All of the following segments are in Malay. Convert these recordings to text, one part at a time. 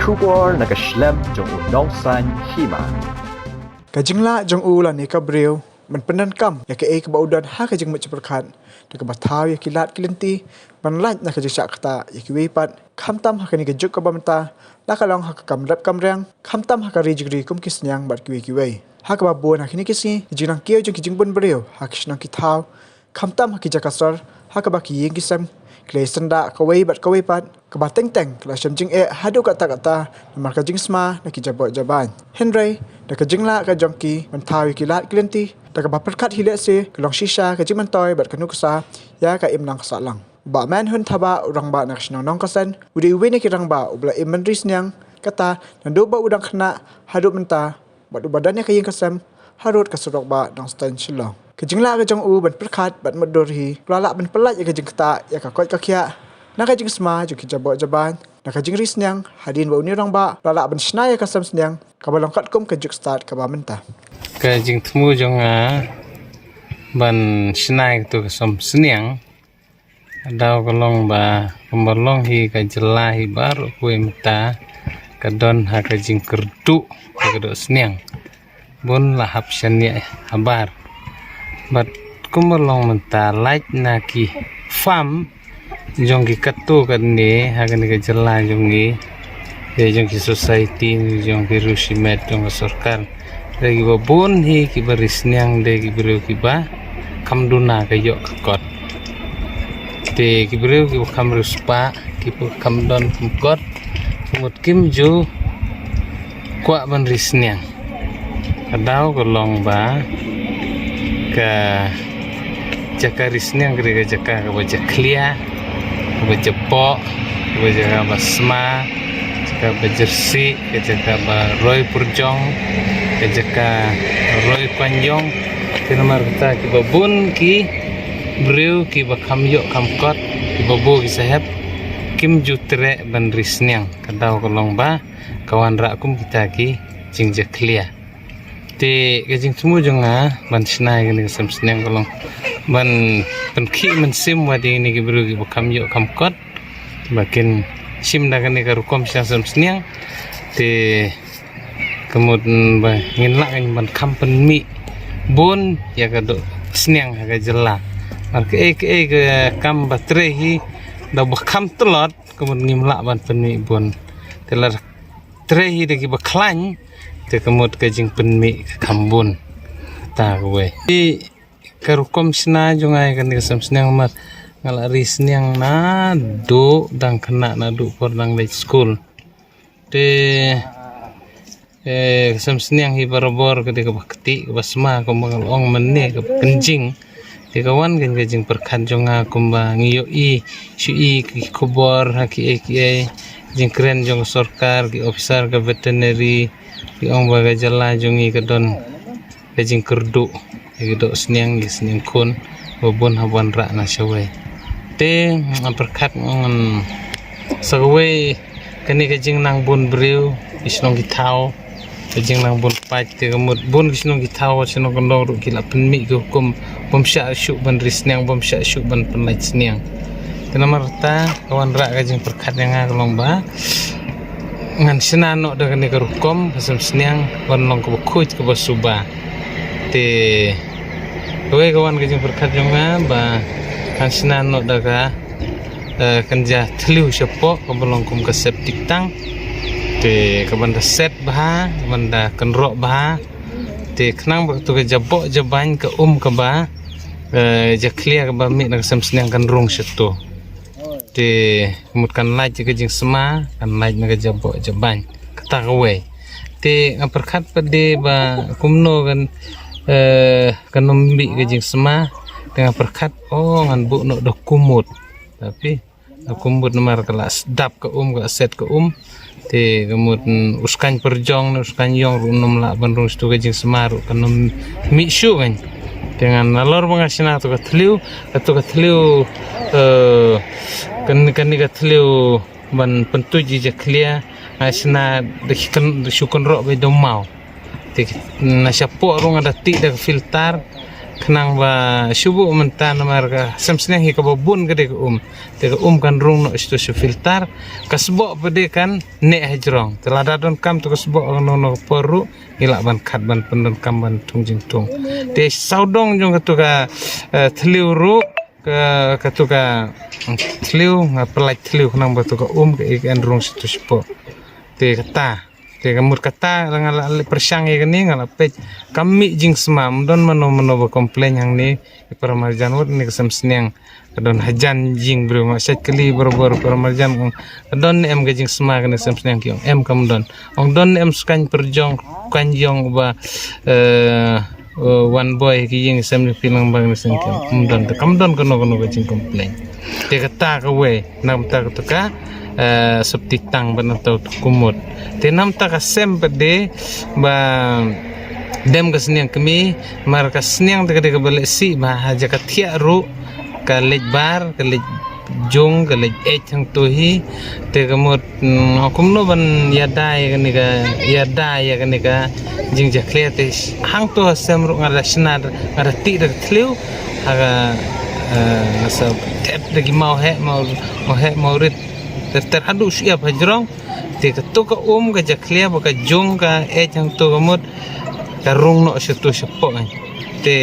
Shubor nakaslem jong unongsan hima. Kajingla jong ulan ni kabreu menpenan kam ya ke kebaudan ha kajing macperkan de ke batau ya kilat kilenti banlat na kajing sak kata ya ki wepat khamtam ha kani kejuk ka bamta la kalong ha kamrap kamrang khamtam ha ka rijgri kum kisnyang bat ki wei ha ka babon ha kini kisi jinang kio jong kijing bun breu ha kisnang ki thau khamtam ha ki jakasar ha ka baki yeng kisam klei senda ka wei bat ka wepat ka bateng teng kala shamjing hadu kata kata mar kajing sma na ki jabot jaban henry da kajingla ka jongki menthawi kilat kilenti da ka baperkat hilet se kelong shisha ka jimantoy bat kanu kasa ya ka imnang salang ba man hun thaba urang ba nak snong nong kasan udi uwe ne kirang ba ubla imandris nyang kata nando ba udang khna haduk menta bat badannya kayeng kasam harut kasurok ba nong stan shilong kajingla ka jong u ban perkat bat madurhi plala ban pelat ya kajing kata ya ka kot ka khia na kajing sma ju ki jabot jaban na kajing ris nyang hadin ba uni rang ba plala ban snaya kasam snyang kabalong kat kum kejuk start ka ba menta kajing temu jong ban snai tu som sniang daw kolong ba pembalong hi ka jelahi baru kue meta kadon ha kajing kerdu ka do sniang bun lahap syania habar bat kumalong menta like na ki farm jong ki katu kan ni ha kan ka jela jong ni de jong ki society jong ki rusimet jong sarkar de ki babun hi ki baris niang de ki bro ki ba kamduna ka yok kot de ki bro ki kam ruspa ki kamdon kot mut kim ju kwa ban risniang kadau kolong ba ka jaka risniang ka jaka ka baca clear ka baca pok ka baca basma ka bejersi ka jaka ba roy purjong ka jaka roy panjong tinamar kita ki babun ki breu ki bakam yok kamkot ki babu ki sahab kim jutre ban risniang kadau kolong ba kawan rakum kita ki jingja clear te kajing temu jonga ban snai gani sam sniang kolong ban penki mensim wadi ni ki breu ki bakam yok kamkot makin sim da gani ka rukom sam sniang te kemudian ba nginlak ban kampen mi bon ya ka do sniang ha ka jela mar ke kam batre hi da bakam telot kemudian ngimlak ban penmi bon telar tre hi de ki baklan te kemud kajing penmi kambun ta we di karukom sna jongai kan kesam sniang mat ngala risniang na do dang kena na do por dang late school te kesam sniang hi barobor ke de bakti basma ko mangalong menne ke kenjing te kawan kan kajing perkan jonga kumba ngiyo i sui ki kubor haki jing keren jong sarkar ki officer ke veterinary ki ong baga jala jongi kadon kajing kerdu ki do sniang kun babon haban ra na syawe te perkat ngon sawe kani kajing nang bun breu isnong ki thau kajing nang bun pat te kemud bun isnong ki thau sinong kondong ru kila penmi ki hukum bomsya syuk ban risniang bomsya syuk ban penlait sniang tenamarta kawan ra kajing perkat yang ngalong ba ngan sinano da kani karukom kasam sniang wanlong ko kuj ko basuba te kowe kawan kajing perkat jonga ba kan sinano da ka kanja tliu syapo ko belong kum ka septic tang te kabanda set bah banda kenrok bah te kenang waktu ke jabok jaban ke ka ba ja clear ka ba mi na kasam sniang kan rung setu te kemudian laaj ke jing sema kan laaj na jabo jaban kata kowe te perkat pede ba kumno kan kanombi ke jing sema dengan perkat ngan bu no dokumut tapi dokumut nomor kelas dap ke ke set ke te kemudian uskan perjong uskan yong runum la bandung stu ke jing sema ru kanom mi syu kan dengan nalor mengasina tu katliu kan katliu ban pentuji je clear asina dekikan syukun rok be domau te na syapo rong ada ti da filter kenang ba subuh mentan marga semsneng hi kababun gede te kan rung no isto filter kasbo pede kan ne hajrong telada don kam to kasbo no poru hilak ban khat ban pendon kam ban tungjing tung te saudong jong katuka thliu ru katuka thliu ngapelai thliu kenang ba to ke ikan rung isto spo te kata te kamur kata ngala persang ye kini ngala pej kami jing semam don mano ba komplain yang ni paramarjan wot ni kesem seniang don hajan jing bro maksud kali bor paramarjan don em gajing sema kena sem seniang kiong em kam don ong don em skan perjong kanjong ba one boy ki jing sem film bang ni sen kam don kono gajing komplain te kata ka we nam ta ka subtitang benatau kumut tenam tak asem pede ba dem kesenian kami mar kesenian tak ada balik si ba haja katia ru kalej bar kalej jong kalej yang tuhi te kamut kumno ban yadai kan ka jing jakle te hang to asem ru ngada sinar ngada ti dak tliu aga asa tep lagi mau rit terhadu siap hajrong te to ka ka jaklia ba ka jong ka yang to kamut ka rung no situ sepo te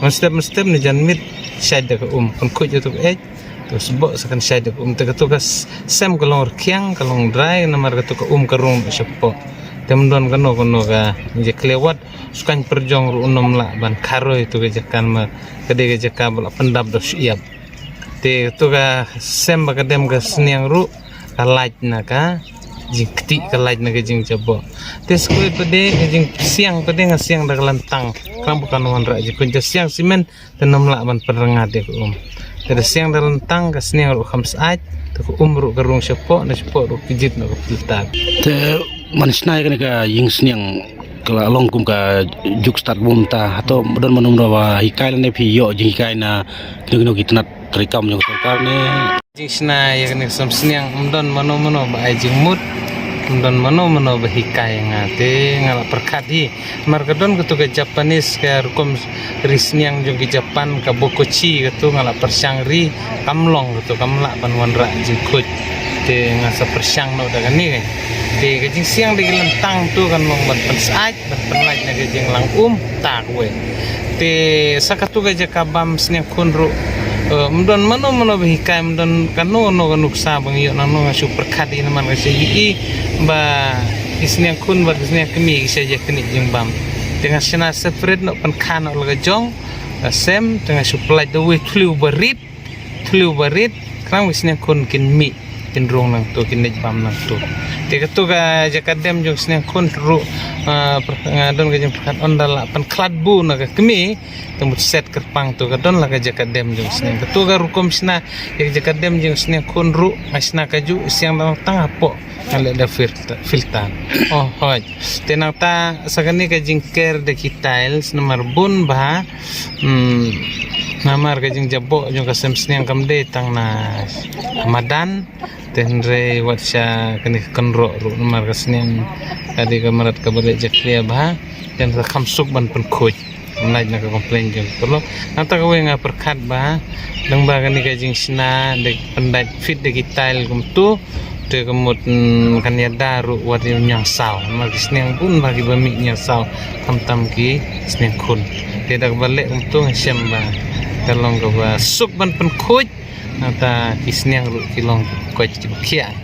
mestep ni janmit syada ka kon ko to to sebo sakan syada te ka to ka sem kalong rkiang kalong dry namar ka to ka ka rung sepo te mendon kono ka jaklia wat sukan perjong ru unom la ban karo itu ka jakan ma kade ka jakabal pendap do siap te tu ka sem ba kadem ka seniang ru kalaj na ka jing kti kalaj na ka jing jabo te skoi pede jing siang pede nga siang da lantang kram bukan wan ra ji kun siang simen tenam la ban perengat de te siang da lantang ka seniang ru khams aj te ru ka rung sepo na sepo ru kijit na ka filtar te manisna ka jing seniang kala longkum ka juk start bumta atau don manum rawa hikai ne phi yo jing hikai na kino kitnat terikam yang sarkar ne jing sna ya kan sam sniang mdon mano ba jing mut mdon mano ba hikai ngate ngala perkhadi margadon ketu ke Japanese ke rukum risniang jong ke Japan ka bokochi ketu ngala persangri kamlong ketu kamla pan wanra jing kut te ngasa persang no daga ni kan te ke jing siang de lentang tu kan long ban pensaj ban penlaj na ke jing lang tak we te sakatu ke jakabam sniang kunru mdon mano hikai mdon kano nuksa bang yo nano super khadi naman kasi yi ba isniang kun ba isniang kami isa je kini jing bam dengan sena separate no pan kano laga jong sem dengan supply the way thliu barit kram isniang kun kin mi kin rong nang to kin bam nang to te ka to ga jakadem jong isniang kun ru don ga jing perkat ondal pan kladbu na ka kami temut set kerpang tu kadon lah kerja kadem jeng sini betul kan rukum sina kerja kadem jeng sini kun ru asna kaju siang dalam tang apo ngale da filter oh hoj tenang ta sakani ka jingker de kitails nomor bun ba namar ka jing jabo jeng kasem sini yang kamde tang na Ramadan tenre watsha kani kenro ru nomor ka sini kadi kamarat ka balik jaklia ba dan kamsuk ban pen khoj naik nak komplain jeng kalau nanti kau yang perkat bah deng bagan ni kajing sina dek pendat fit dek kitail kumtu dek kemut kan ya daru wadi nyang saw magis yang pun bagi bami nyang saw tam ki sniang kun tidak balik kumtu ngasem bah kalau kau bah sup ban penkuj nanti kisniang ru kilong kuj kia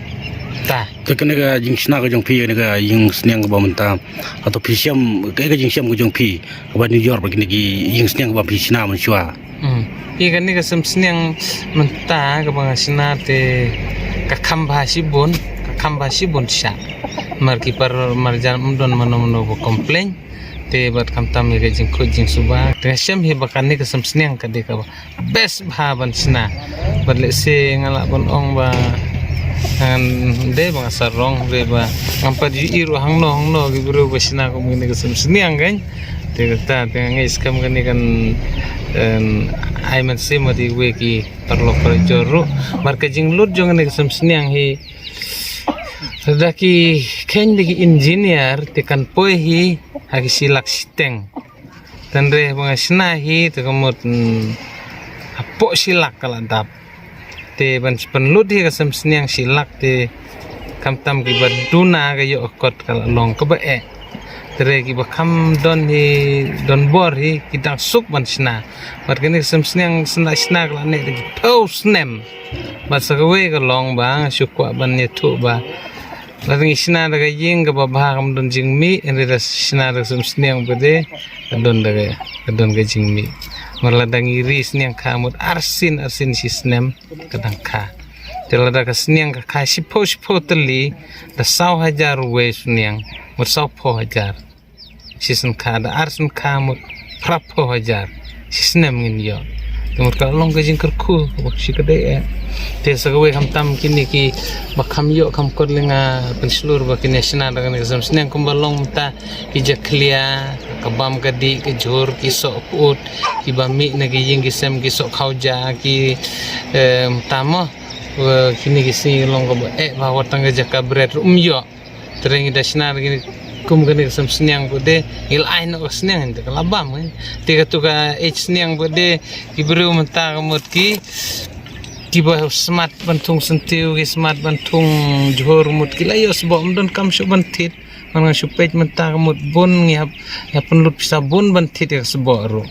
ta kene ka jing sna ka jong phi ne ka jing sniang ka bamta atau phi siam ka jing siam ka jong phi ka New York begini ki jing sniang ka phi sna man shwa pi kan ni ka sem sniang menta ka bang sna te ka khamba sibun sha mar ki par marjan mdon mano bo komplain te bat kam tam ka jing ko jing suba te sem hi bakan ni ka sem sniang ka de ka best bhaban sna badle se ngala bon ong ba de bang sarong de ba ngampa di iru hangno gibro basina ko ngene ke seniang kan te kata te ngai skam kan kan ai man se mati we ki parlo parjoro marka jing lut jong ne ke seniang hi daki ken digi engineer te kan poi hi hagi silak siteng tendre bang snahi te kamut apok silak kaladap te ban penlut hi kasam sniang silak te kamtam ki baduna ga yo kot kala long ka ba tere ki bakam don hi don bor hi kita suk ban sna bat kene kasam sniang sna kala ne ki thau snem bat sagawe ka long ba syukwa ban ne thu ba lating sna daga ying ga ba kam don jingmi ende da sna da kasam sniang bade don daga don ga jingmi marladang iris niang kamut arsin si snem kadang ka telada ka sniang ka sipo teli da 1,000 we sniang mur 1,000 sisen ka da arsin kamut prapo hajar sisnem ngin yo mur ka long ka jing kerku si kade te sagawe ham tam kini ki bakam yo kam kod lenga penslur bakin nasional dengan kesam sniang kumbalong ta ki jaklia kabam gadi ke jor ki sok ut ki bami na ki ying ki sem ki sok khauja ki tama kini ki si long ko ba watang ga jakabret yo tereng nasional gini kum gani kesam sniang bode il aino sniang inte kalabam te ka tuka sniang bode ki bru menta kamut ki tiba smart bantung sentiu ki smart bantung johor mut kila yo sebab mdon kam syuk bantit mangan syupet mentah mut bun ngihap ya penlut bisa bun bantit ya sebab ro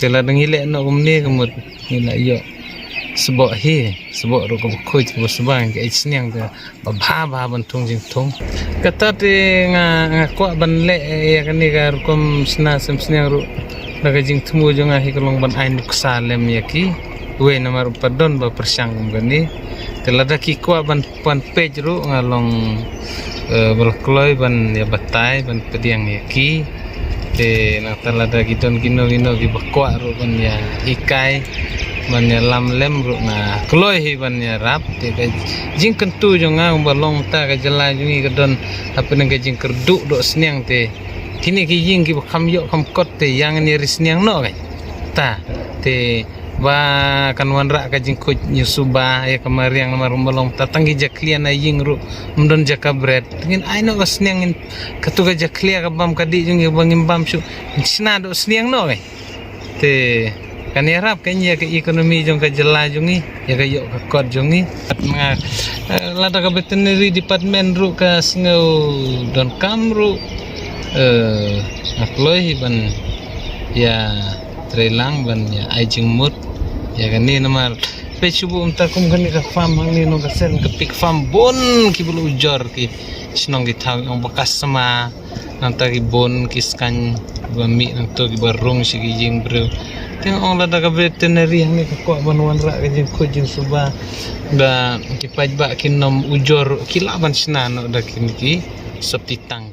tela deng hilek no kumni kemut ngila yo sebab hi sebab ro ko khoi ko sebang ke sniang ke ba bantung jing thong kata te nga kwa ban le ya kani ka kum sna sem sniang ro daga jing thmu jonga hi kolong ban ai nuksa lem yaki we nomor padon ba persang gani telada ki kwa ban page ru ngalong berkloi ban ya batai ban pediang yaki te na telada giton gino ki bakwa ru ban ya ikai ban ya lam lem ru na kloi hi ban ya rap te jing kentu jonga balong ta ka jela jungi kedon apa nang jing kerdu do sniang te kini ki jing ki bakam yo kam kot te yang ni risniang no kai ta te ba kan wanra ka jingko nyusuba ya kemari yang nomor melong tatanggi jaklian na yingru mendon jakabret ngin aino wasniang katuga jaklia ka bam kadi jung bangim bam su sna do sniang no te kan yarap kan ya ke ekonomi jong ka jela jungi ya ka yo ka kod jungi nga lada ka veterinary department ru ka singau don kamru akloi ban ya trelang ban ya ajing mut ya kan ni nomor pecubu unta kum kan ka farm hang ni no ka sen ka pik farm bon ki bulu ujor ki sinong ki thang ang bekas sama nanta ki bon kiskan bami nanto ki barung si ki jing bro teng ong lada ka veterinary hang ni ka kwa banwan ra ka jing ko jing suba da ki pajba ki nom ujor ki laban sina no da ki sopitang